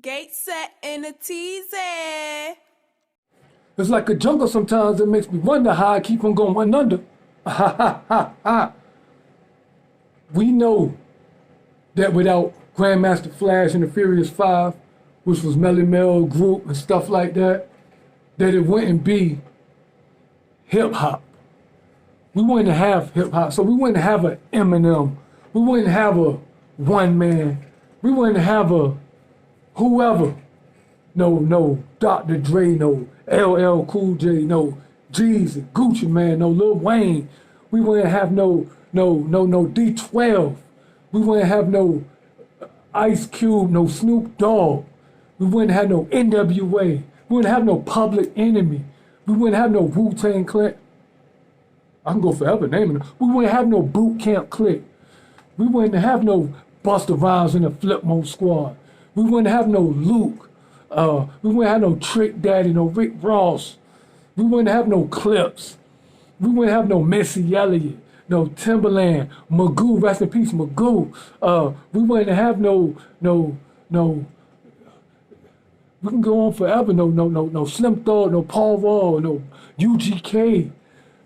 Gate set in a teasy. It's like a jungle sometimes. It makes me wonder how I keep on going one under. Ha ha ha ha. We know that without Grandmaster Flash and the Furious Five, which was Melle Mel group and stuff like that, that it wouldn't be hip hop. We wouldn't have hip hop. So we wouldn't have a Eminem. We wouldn't have a one man. We wouldn't have a whoever. No Dr. Dre, no LL Cool J, no Jeezy, Gucci Man, no Lil Wayne. We wouldn't have no D12. We wouldn't have no Ice Cube, no Snoop Dogg. We wouldn't have no NWA. We wouldn't have no Public Enemy. We wouldn't have no Wu-Tang Clan. I can go forever naming them. We wouldn't have no Boot Camp Clique. We wouldn't have no Busta Rhymes in the Flip Mode Squad. We wouldn't have no Luke. We wouldn't have no Trick Daddy, no Rick Ross. We wouldn't have no Clips. We wouldn't have no Missy Elliott, no Timberland, Magoo, rest in peace, Magoo. We wouldn't have no. We can go on forever. No Slim Thug, no Paul Wall, no UGK,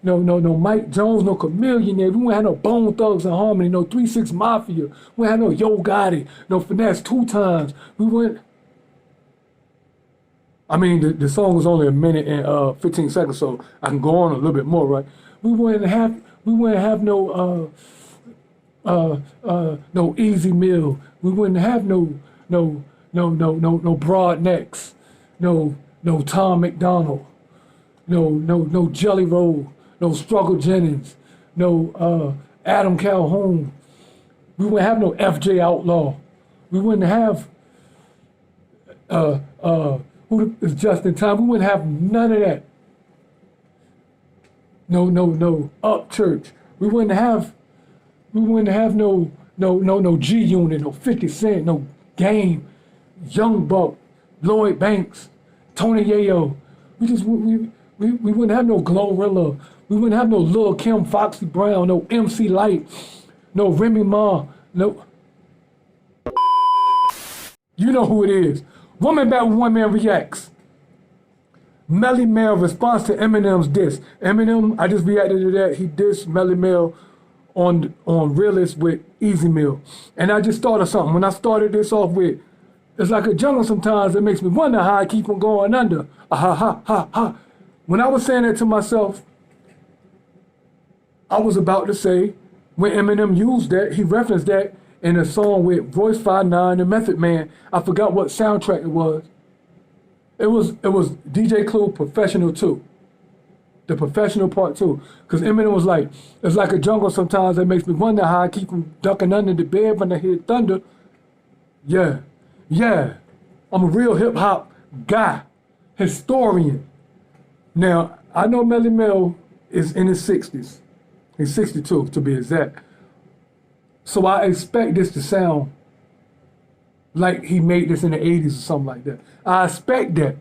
no Mike Jones, no Chameleon. We wouldn't have no Bone Thugs and Harmony, no 3-6 Mafia. We wouldn't have no Yo Gotti, no Finesse 2 Times. We wouldn't. I mean, the song was only a minute and 15 seconds, so I can go on a little bit more, right? We wouldn't have no Easy Meal. We wouldn't have no Broadnecks, no Tom McDonald, no Jelly Roll, no Struggle Jennings, no Adam Calhoun. We wouldn't have no FJ Outlaw. We wouldn't have who is just in time. We wouldn't have none of that. No Up Church. We wouldn't have no G Unit, no 50 Cent, no Game, Young Buck, Lloyd Banks, Tony Yayo. We wouldn't have no Glorilla. We wouldn't have no Lil Kim, Foxy Brown, no MC Light, no Remy Ma, no. You know who it is. Woman Back with One Man Reacts. Melle Mel response to Eminem's diss. Eminem, I just reacted to that. He dissed Melle Mel on Realist with Easy Meal. And I just thought of something. When I started this off with, it's like a jungle sometimes, it makes me wonder how I keep on going under. Ha ha ha ha. When I was saying that to myself, I was about to say, when Eminem used that, he referenced that in a song with Royce 5'9" and Method Man. I forgot what soundtrack it was. It was DJ Clue Professional 2. The Professional Part 2. Because Eminem was like, it's like a jungle sometimes that makes me wonder how I keep from ducking under the bed when I hear thunder. Yeah. I'm a real hip hop guy. Historian. Now, I know Melle Mel is in his 60s. He's 62 to be exact. So I expect this to sound like he made this in the 80s or something like that. I expect that.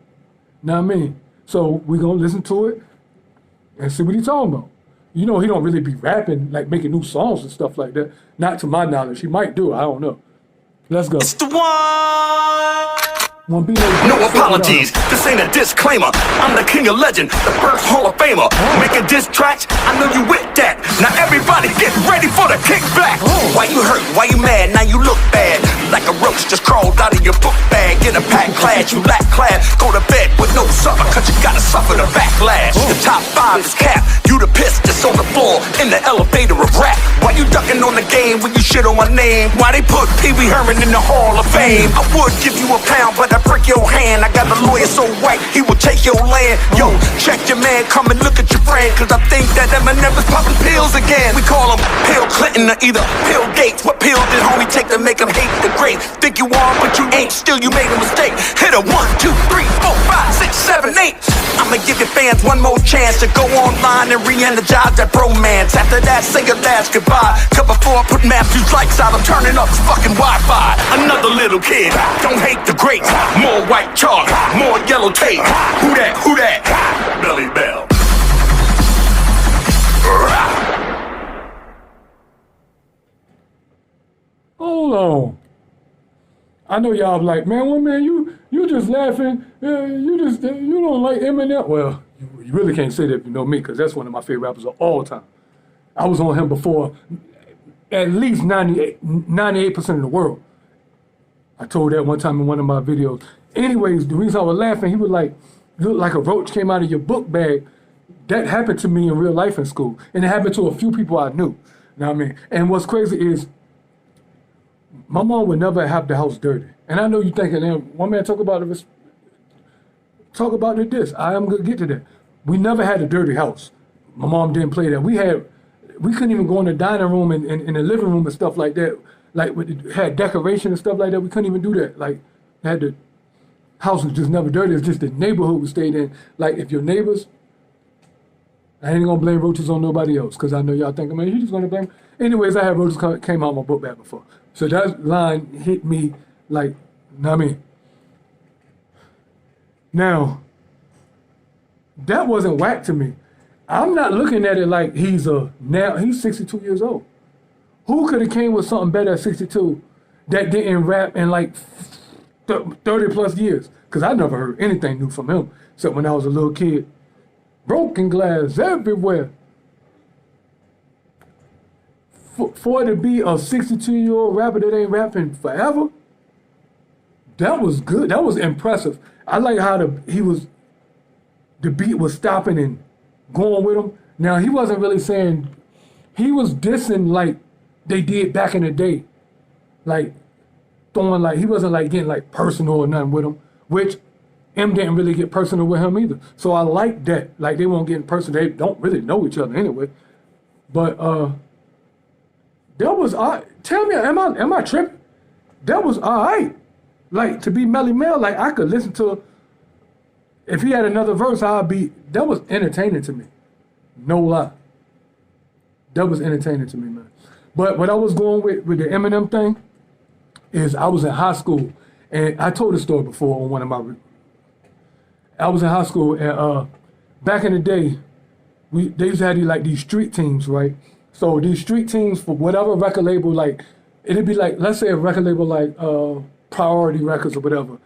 Know what I mean? So we're going to listen to it and see what he's talking about. You know, he don't really be rapping, like making new songs and stuff like that. Not to my knowledge. He might do. I don't know. Let's go. It's the one. No apologies, this ain't a disclaimer. I'm the king of legend, the first Hall of Famer. Making diss tracks, I know you with that. Now everybody get ready for the kickback. Why you hurt, why you mad, now you look bad. Like a roach just crawled out of your book bag. In a packed class, you lack class. Go to bed with no supper, cause you gotta suffer the backlash. The top 5 is cap, you the piss that's on the floor. In the elevator of rap. Why you ducking on the game when you shit on my name? Why they put Pee Wee Herman in the Hall of Fame? I would give you a pound, but I break your hand. I got a lawyer so white, he will take your land. Yo, check your man, come and look at your friend. Cause I think that Eminem is popping pills again. We call him Pill Clinton or either Pill Gates. What pill did homie take to make him hate the great? Think you are, but you ain't, still you made a mistake. Hit a 1, 2, 3, 4, 5, 6, 7, 8. I'ma give your fans one more chance to go online and re-energize that bromance. After that, say your last goodbye. Cause before I put Matthew's lights out, I'm turning up the fucking Wi-Fi. Another little kid, don't hate the greats. More white chalk, more yellow tape. Who that, who that? Melle Mel. Hold on. I know y'all like, man, well, man, you just laughing. You don't like Eminem. Well, you really can't say that if you know me, because that's one of my favorite rappers of all time. I was on him before at least 98% of the world. I told that one time in one of my videos. Anyways, the reason I was laughing, he was like, you look like a roach came out of your book bag. That happened to me in real life in school. And it happened to a few people I knew. You know what I mean? And what's crazy is, my mom would never have the house dirty. And I know you're thinking, one man talk about this. I am going to get to that. We never had a dirty house. My mom didn't play that. We couldn't even go in the dining room and in the living room and stuff like that. Like, had decoration and stuff like that. We couldn't even do that. Like, the house was just never dirty. It's just the neighborhood we stayed in. Like, if your neighbors, I ain't gonna blame roaches on nobody else, because I know y'all thinking, man, you just gonna blame. Anyways, I had roaches came out my book bag before. So that line hit me like, you know what I mean? Now, that wasn't whack to me. I'm not looking at it like he's 62 years old. Who could have came with something better at 62 that didn't rap in like 30 plus years? Because I never heard anything new from him, except when I was a little kid. Broken glass everywhere. For it to be a 62-year-old rapper that ain't rapping forever, that was good. That was impressive. I like how the beat was stopping and going with him. Now, he wasn't really saying, he was dissing like they did back in the day. Like, throwing like, he wasn't like getting like personal or nothing with him, which M didn't really get personal with him either. So I like that. Like, they won't get personal. They don't really know each other anyway. But that was tell me, am I tripping? That was all right. Like, to be Melle Mel, like, I could listen to, if he had another verse, that was entertaining to me. No lie. That was entertaining to me, man. But what I was going with the Eminem thing is, I was in high school, and I told this story before on one of my, I was in high school, and back in the day, they used to have these street teams, right? So these street teams, for whatever record label, like, it'd be like, let's say a record label like Priority Records or whatever,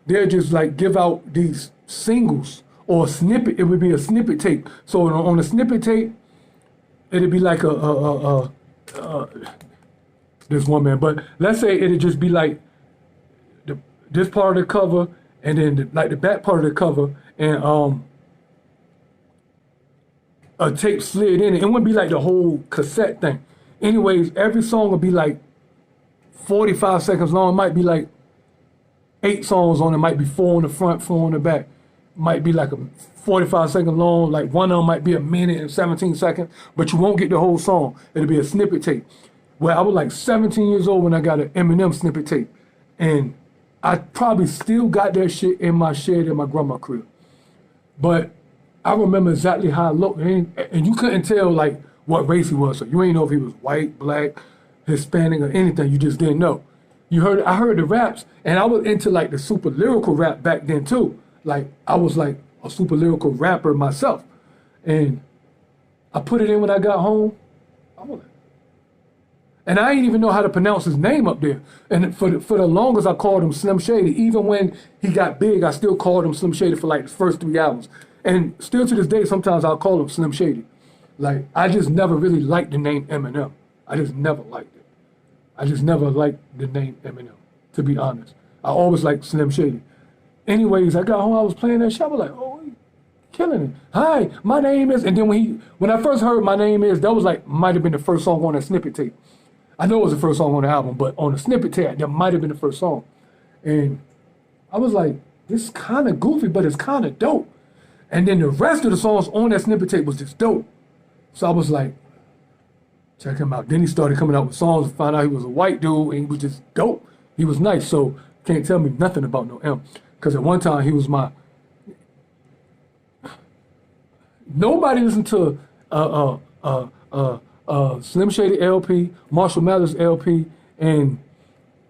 they'll just like give out these singles or a snippet. It would be a snippet tape. So on a snippet tape, it'd be like this one man, but let's say it'd just be like this part of the cover, and then the back part of the cover, and a tape slid in it. It wouldn't be like the whole cassette thing. Anyways, every song would be like 45 seconds long. It might be like 8 songs on it. Might be 4 on the front, 4 on the back. Might be like a 45 second long. Like, one of them might be a minute and 17 seconds, but you won't get the whole song. It'll be a snippet tape. Well, I was like 17 years old when I got an Eminem snippet tape, and I probably still got that shit in my shed in my grandma's crib. But I remember exactly how it looked, and you couldn't tell like what race he was. So you ain't know if he was white, black, Hispanic, or anything. You just didn't know. I heard the raps, and I was into like the super lyrical rap back then too. Like, I was like a super lyrical rapper myself, and I put it in when I got home. And I didn't even know how to pronounce his name up there. And for the longest, I called him Slim Shady. Even when he got big, I still called him Slim Shady for like the first 3 albums. And still to this day, sometimes I'll call him Slim Shady. Like, I just never really liked the name Eminem. I just never liked it. I just never liked the name Eminem, to be honest. I always liked Slim Shady. Anyways, I got home, I was playing that shit. I was like, oh, he killing it. Hi, my name is, and then when I first heard My Name Is, that was like, might have been the first song on that snippet tape. I know it was the first song on the album, but on the snippet tape, that might have been the first song. And I was like, this is kind of goofy, but it's kind of dope. And then the rest of the songs on that snippet tape was just dope. So I was like, check him out. Then he started coming out with songs and found out he was a white dude, and he was just dope. He was nice, so can't tell me nothing about no M. Because at one time, he was my... Nobody listened to Slim Shady LP, Marshall Mathers LP, and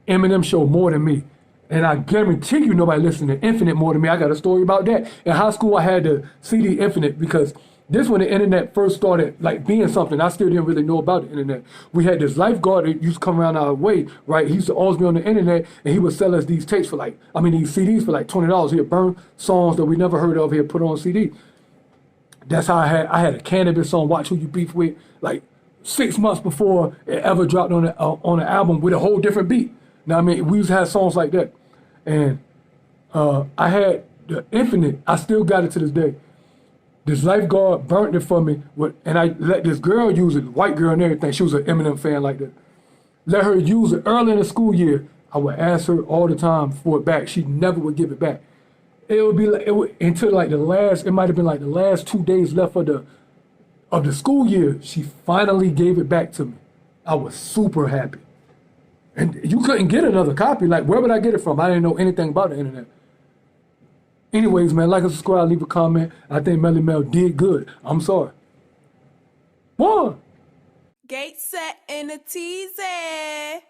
Eminem show more than me. And I guarantee you nobody listened to Infinite more than me. I got a story about that. In high school, I had the CD Infinite because This when the internet first started like being something. I still didn't really know about the internet. We had this lifeguard that used to come around our way, right? He used to always be on the internet, and he would sell us these tapes for these CDs for like $20. He'd burn songs that we never heard of. He'd put on CD. That's how I had a cannabis song, Watch Who You Beef With, like 6 months before it ever dropped on the album with a whole different beat. Now, I mean, we used to have songs like that. And I had the Infinite. I still got it to this day. This lifeguard burnt it for me, and I let this girl use it, white girl and everything. She was an Eminem fan like that. Let her use it early in the school year. I would ask her all the time for it back. She never would give it back. It would be like until like it might have been like the last 2 days left of the school year. She finally gave it back to me. I was super happy. And you couldn't get another copy. Like, where would I get it from? I didn't know anything about the internet. Anyways, man, like and subscribe, leave a comment. I think Melle Mel did good. I'm sorry. One. Gate set in a teasy.